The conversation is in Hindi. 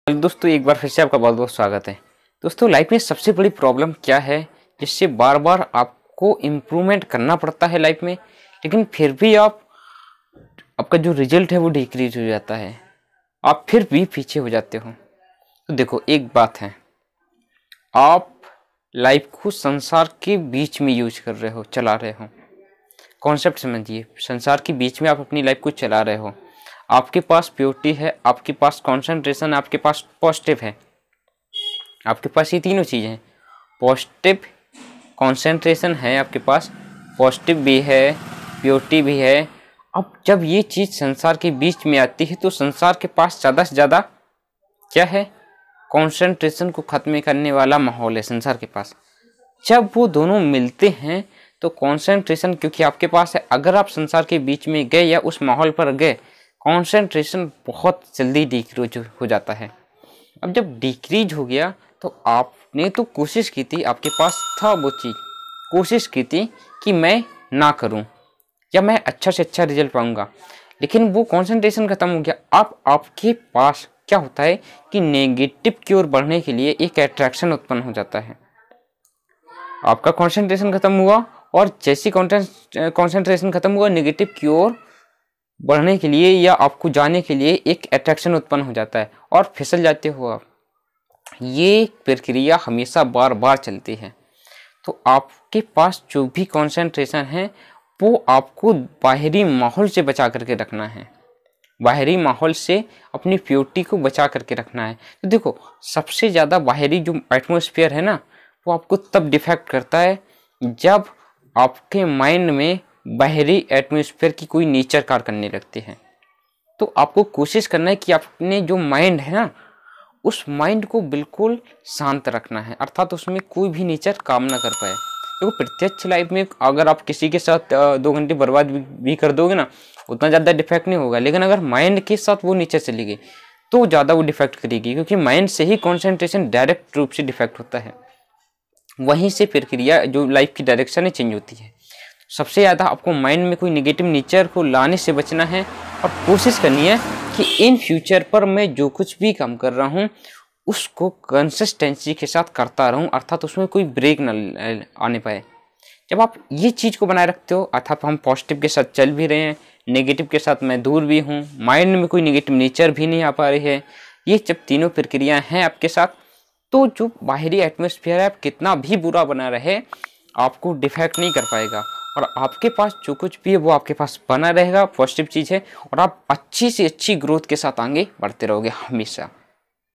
हेलो दोस्तों, एक बार फिर से आपका बहुत बहुत स्वागत है। दोस्तों, लाइफ में सबसे बड़ी प्रॉब्लम क्या है जिससे बार बार आपको इम्प्रूवमेंट करना पड़ता है लाइफ में, लेकिन फिर भी आपका जो रिजल्ट है वो डिक्रीज हो जाता है, आप फिर भी पीछे हो जाते हो। तो देखो, एक बात है, आप लाइफ को संसार के बीच में यूज कर रहे हो, चला रहे हो। कॉन्सेप्ट समझिए, संसार के बीच में आप अपनी लाइफ को चला रहे हो। आपके पास प्योरिटी है, आपके पास कंसंट्रेशन, आपके पास पॉजिटिव है, आपके पास ये तीनों चीज़ें हैं। पॉजिटिव कंसंट्रेशन है आपके पास, पॉजिटिव भी है, प्योरिटी भी है। अब जब ये चीज़ संसार के बीच में आती है तो संसार के पास ज़्यादा से ज़्यादा क्या है, कंसंट्रेशन को ख़त्म करने वाला माहौल है संसार के पास। जब वो दोनों मिलते हैं तो कंसंट्रेशन क्योंकि आपके पास है, अगर आप संसार के बीच में गए या उस माहौल पर गए, कंसंट्रेशन बहुत जल्दी डिक्रीज हो जाता है। अब जब डिक्रीज हो गया तो आपने तो कोशिश की थी, आपके पास था वो चीज़, कोशिश की थी कि मैं ना करूं या मैं अच्छा से अच्छा रिजल्ट पाऊंगा, लेकिन वो कंसंट्रेशन खत्म हो गया। अब आपके पास क्या होता है कि नेगेटिव की ओर बढ़ने के लिए एक अट्रैक्शन उत्पन्न हो जाता है। आपका कंसंट्रेशन खत्म हुआ और जैसी कंसंट्रेशन खत्म हुआ, नेगेटिव की ओर बढ़ने के लिए या आपको जाने के लिए एक अट्रैक्शन उत्पन्न हो जाता है और फिसल जाते हो आप। ये प्रक्रिया हमेशा बार बार चलती है। तो आपके पास जो भी कंसंट्रेशन है वो आपको बाहरी माहौल से बचा करके रखना है, बाहरी माहौल से अपनी प्योरिटी को बचा करके रखना है। तो देखो, सबसे ज़्यादा बाहरी जो एटमॉस्फेयर है ना, वो आपको तब डिफेक्ट करता है जब आपके माइंड में बाहरी एटमॉस्फेयर की कोई नेचर कार्य करने लगती है। तो आपको कोशिश करना है कि अपने जो माइंड है ना, उस माइंड को बिल्कुल शांत रखना है, अर्थात उसमें कोई भी नेचर काम ना कर पाए। देखो, प्रत्यक्ष लाइफ में अगर आप किसी के साथ 2 घंटे बर्बाद भी कर दोगे ना, उतना ज़्यादा डिफेक्ट नहीं होगा, लेकिन अगर माइंड के साथ वो नेचर चली गई तो ज़्यादा वो डिफेक्ट करेगी, क्योंकि माइंड से ही कॉन्सेंट्रेशन डायरेक्ट रूप से डिफेक्ट होता है। वहीं से प्रक्रिया जो लाइफ की डायरेक्शन है चेंज होती है। सबसे ज़्यादा आपको माइंड में कोई नेगेटिव नेचर को लाने से बचना है और कोशिश करनी है कि इन फ्यूचर पर मैं जो कुछ भी काम कर रहा हूँ उसको कंसिस्टेंसी के साथ करता रहूँ, अर्थात उसमें कोई ब्रेक न आने पाए। जब आप ये चीज़ को बनाए रखते हो, अर्थात हम पॉजिटिव के साथ चल भी रहे हैं, नेगेटिव के साथ मैं दूर भी हूँ, माइंड में कोई नेगेटिव नेचर भी नहीं आ पा रही है, ये जब तीनों प्रक्रियाएँ हैं आपके साथ, तो जो बाहरी एटमॉस्फेयर है आप कितना भी बुरा बना रहे, आपको डिफेक्ट नहीं कर पाएगा और आपके पास जो कुछ भी है वो आपके पास बना रहेगा, पॉजिटिव चीज़ है, और आप अच्छी से अच्छी ग्रोथ के साथ आगे बढ़ते रहोगे हमेशा।